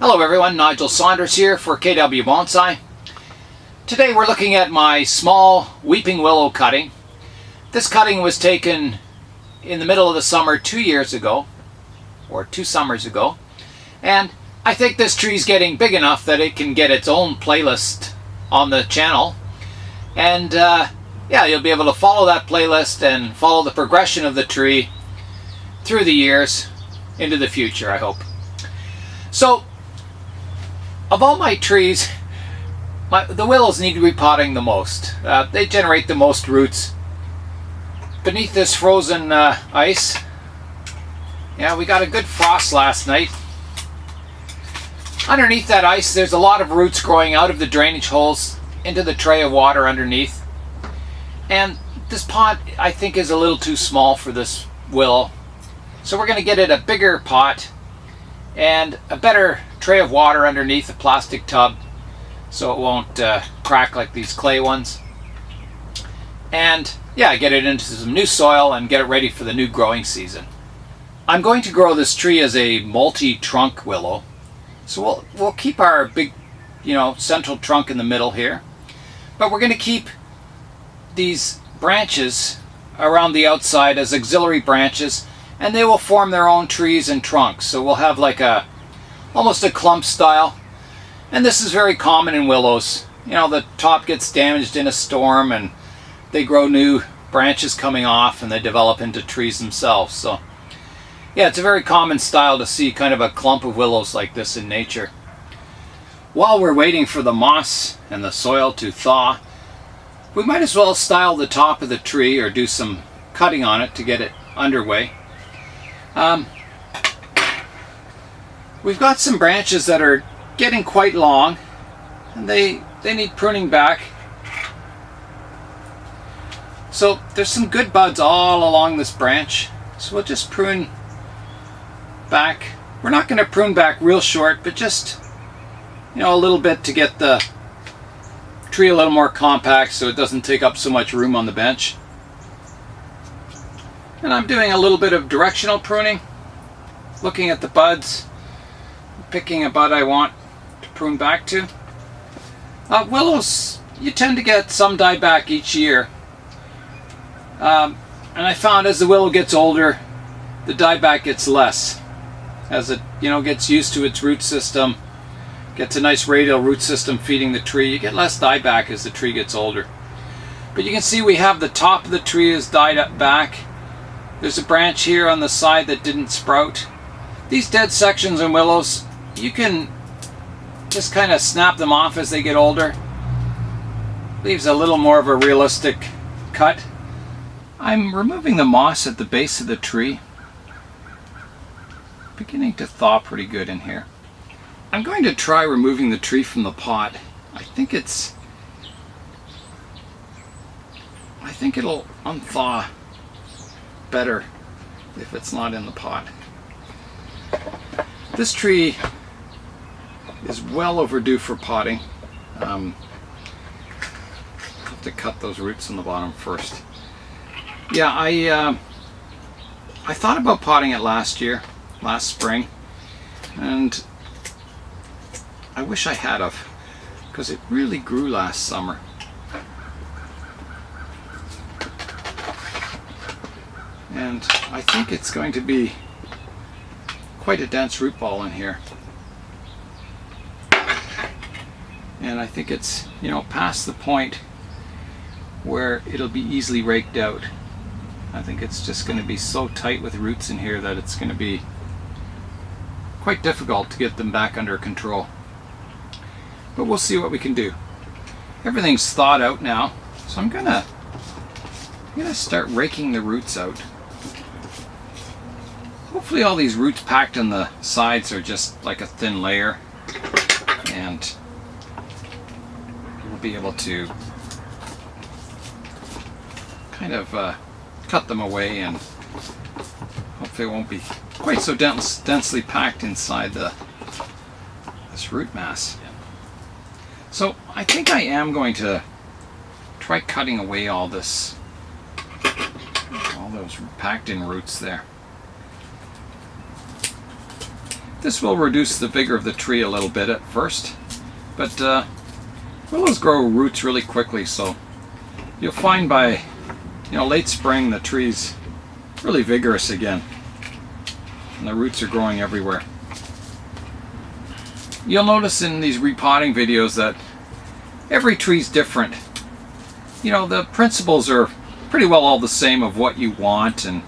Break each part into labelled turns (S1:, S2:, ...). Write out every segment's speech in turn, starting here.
S1: Hello everyone, Nigel Saunders here for KW Bonsai. Today we're looking at my small weeping willow cutting. This cutting was taken in the middle of the summer 2 years ago, or 2 summers ago, and I think this tree's getting big enough that it can get its own playlist on the channel. And yeah, you'll be able to follow that playlist and follow the progression of the tree through the years into the future, I hope. So, of all my trees, the willows need repotting the most. They generate the most roots. Beneath this frozen ice, yeah, we got a good frost last night. Underneath that ice, there's a lot of roots growing out of the drainage holes into the tray of water underneath. And this pot, I think, is a little too small for this willow. So we're going to get it a bigger pot and a better tray of water underneath the plastic tub so it won't crack like these clay ones. And yeah, get it into some new soil and get it ready for the new growing season. I'm going to grow this tree as a multi-trunk willow. So we'll keep our big, central trunk in the middle here. But we're going to keep these branches around the outside as auxiliary branches, and they will form their own trees and trunks. So we'll have like almost a clump style. And this is very common in willows. The top gets damaged in a storm and they grow new branches coming off and they develop into trees themselves. So yeah, it's a very common style to see kind of a clump of willows like this in nature. While we're waiting for the moss and the soil to thaw, we might as well style the top of the tree or do some cutting on it to get it underway. We've got some branches that are getting quite long and they need pruning back. So there's some good buds all along this branch, so we'll just prune back. We're not going to prune back real short, but just a little bit to get the tree a little more compact so it doesn't take up so much room on the bench. And I'm doing a little bit of directional pruning, looking at the buds, picking a bud I want to prune back to. Willows, you tend to get some dieback each year. And I found as the willow gets older, the dieback gets less. As it gets used to its root system, gets a nice radial root system feeding the tree, you get less dieback as the tree gets older. But you can see we have the top of the tree is died up back. There's a branch here on the side that didn't sprout. These dead sections in willows, you can just kind of snap them off as they get older. Leaves a little more of a realistic cut. I'm removing the moss at the base of the tree. Beginning to thaw pretty good in here. I'm going to try removing the tree from the pot. I think it'll unthaw better if it's not in the pot. This tree is well overdue for potting. I'll have to cut those roots in the bottom first. Yeah, I thought about potting it last spring, and I wish I had of, because it really grew last summer. And I think it's going to be quite a dense root ball in here. And I think it's, past the point where it'll be easily raked out. I think it's just going to be so tight with roots in here that it's going to be quite difficult to get them back under control. But we'll see what we can do. Everything's thawed out now, so I'm gonna start raking the roots out. Hopefully all these roots packed on the sides are just like a thin layer, and we'll be able to kind of cut them away, and hopefully it won't be quite so densely packed inside this root mass. So I think I am going to try cutting away all those packed in roots there. This will reduce the vigor of the tree a little bit at first, but willows grow roots really quickly, so you'll find by late spring the tree's really vigorous again, and the roots are growing everywhere. You'll notice in these repotting videos that every tree's different. The principles are pretty well all the same of what you want and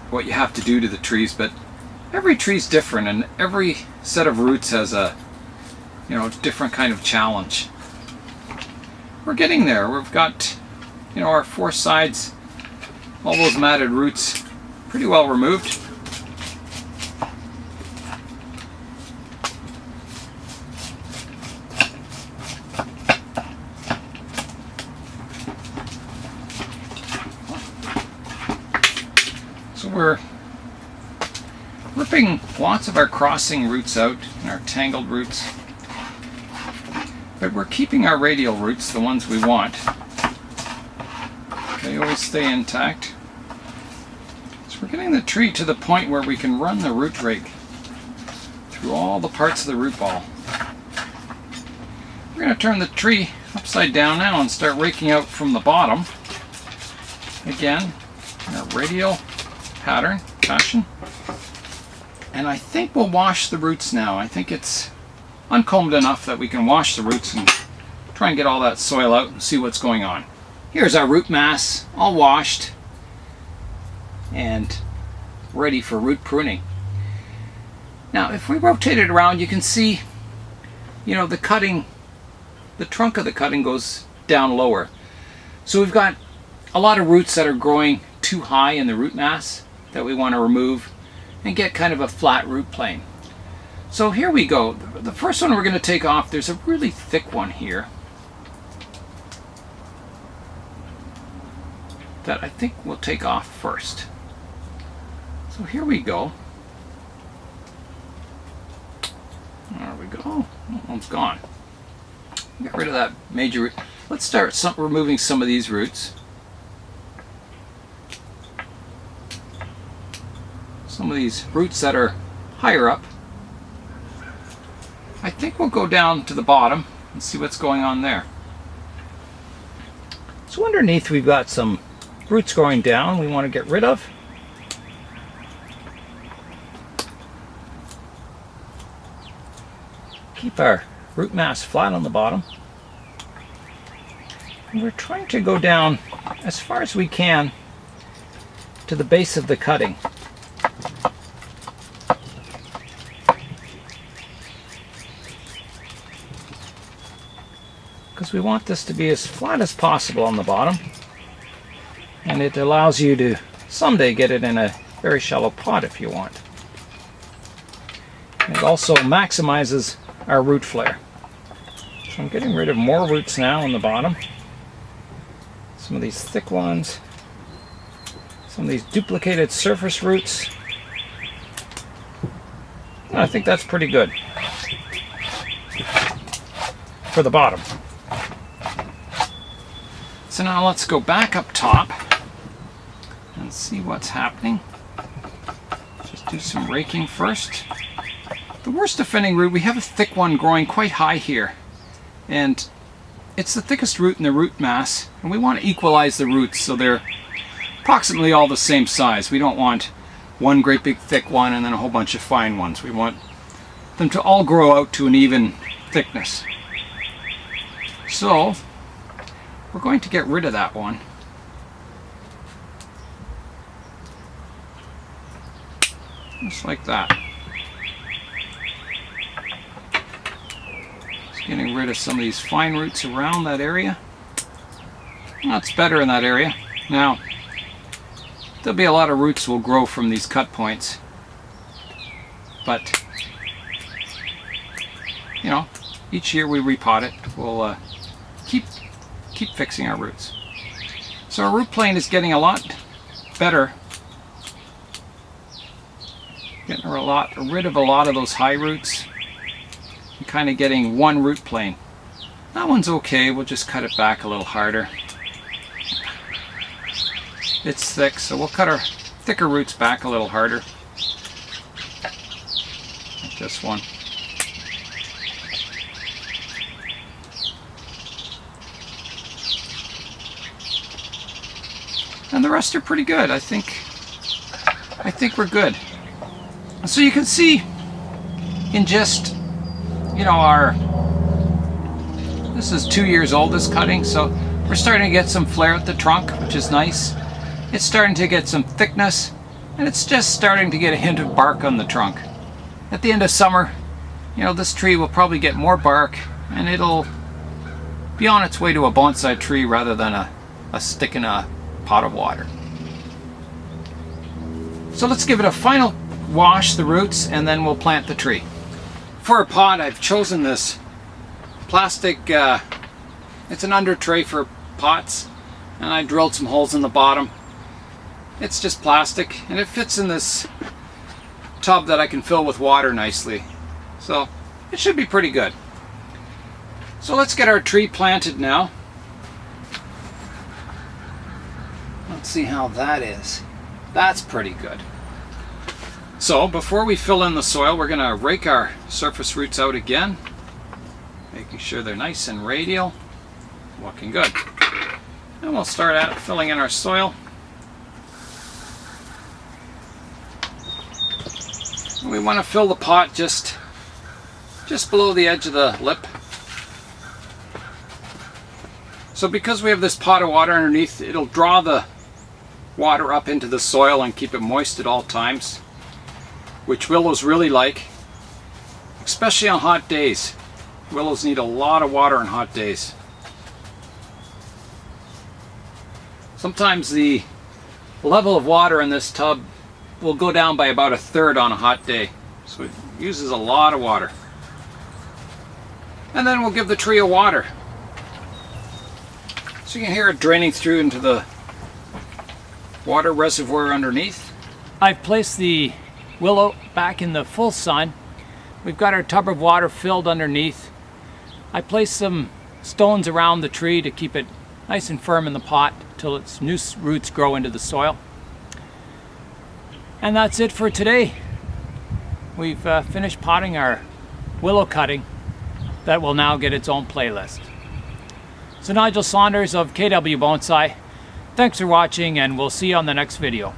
S1: what you have to do to the trees, but every tree's different, and every set of roots has a different kind of challenge. We're getting there. We've got our four sides, all those matted roots pretty well removed. So we're ripping lots of our crossing roots out and our tangled roots, but we're keeping our radial roots, the ones we want. They always stay intact. So we're getting the tree to the point where we can run the root rake through all the parts of the root ball. We're going to turn the tree upside down now and start raking out from the bottom. Again, in a radial fashion. And I think we'll wash the roots now. I think it's uncombed enough that we can wash the roots and try and get all that soil out and see what's going on. Here's our root mass, all washed and ready for root pruning. Now, if we rotate it around, you can see, the cutting, the trunk of the cutting goes down lower. So we've got a lot of roots that are growing too high in the root mass that we want to remove and get kind of a flat root plane. So here we go. The first one we're going to take off, there's a really thick one here that I think we'll take off first. So here we go. There we go. That one's gone. Get rid of that major root. Let's start removing some of these roots. Some of these roots that are higher up. I think we'll go down to the bottom and see what's going on there. So underneath we've got some roots growing down we want to get rid of. Keep our root mass flat on the bottom. And we're trying to go down as far as we can to the base of the cutting. Because we want this to be as flat as possible on the bottom, and it allows you to someday get it in a very shallow pot if you want. It also maximizes our root flare. So I'm getting rid of more roots now on the bottom. Some of these thick ones, some of these duplicated surface roots. I think that's pretty good for the bottom. So now let's go back up top and see what's happening. Just do some raking first. The worst offending root, we have a thick one growing quite high here, and it's the thickest root in the root mass, and we want to equalize the roots so they're approximately all the same size. We don't want one great big thick one and then a whole bunch of fine ones. We want them to all grow out to an even thickness. So we're going to get rid of that one. Just like that. Just getting rid of some of these fine roots around that area. That's better in that area. Now, there'll be a lot of roots will grow from these cut points. But, each year we repot it. We'll keep fixing our roots. So our root plane is getting a lot better. Getting rid of a lot of those high roots. And kind of getting one root plane. That one's okay. We'll just cut it back a little harder. It's thick, so we'll cut our thicker roots back a little harder. like this one. And the rest are pretty good. I think we're good. So you can see in just, you know, this is 2 years old, this cutting, so we're starting to get some flare at the trunk, which is nice. It's starting to get some thickness, and it's just starting to get a hint of bark on the trunk. At the end of summer, you know, this tree will probably get more bark, and it'll be on its way to a bonsai tree rather than a stick in a pot of water. So let's give it a final wash, the roots, and then we'll plant the tree. For a pot, I've chosen this plastic, it's an under tray for pots, and I drilled some holes in the bottom. It's just plastic, and it fits in this tub that I can fill with water nicely. So it should be pretty good. So let's get our tree planted now. Let's see how that is. That's pretty good. So before we fill in the soil, we're going to rake our surface roots out again, making sure they're nice and radial. Looking good. And we'll start out filling in our soil. We want to fill the pot just below the edge of the lip. So because we have this pot of water underneath, it'll draw the water up into the soil and keep it moist at all times, which willows really like, especially on hot days. Willows need a lot of water on hot days. Sometimes the level of water in this tub will go down by about 1/3 on a hot day, so it uses a lot of water. And then we'll give the tree a water. So you can hear it draining through into the water reservoir underneath. I've placed the willow back in the full sun. We've got our tub of water filled underneath. I placed some stones around the tree to keep it nice and firm in the pot till its new roots grow into the soil. And that's it for today. We've finished potting our willow cutting that will now get its own playlist. So Nigel Saunders of KW Bonsai, thanks for watching, and we'll see you on the next video.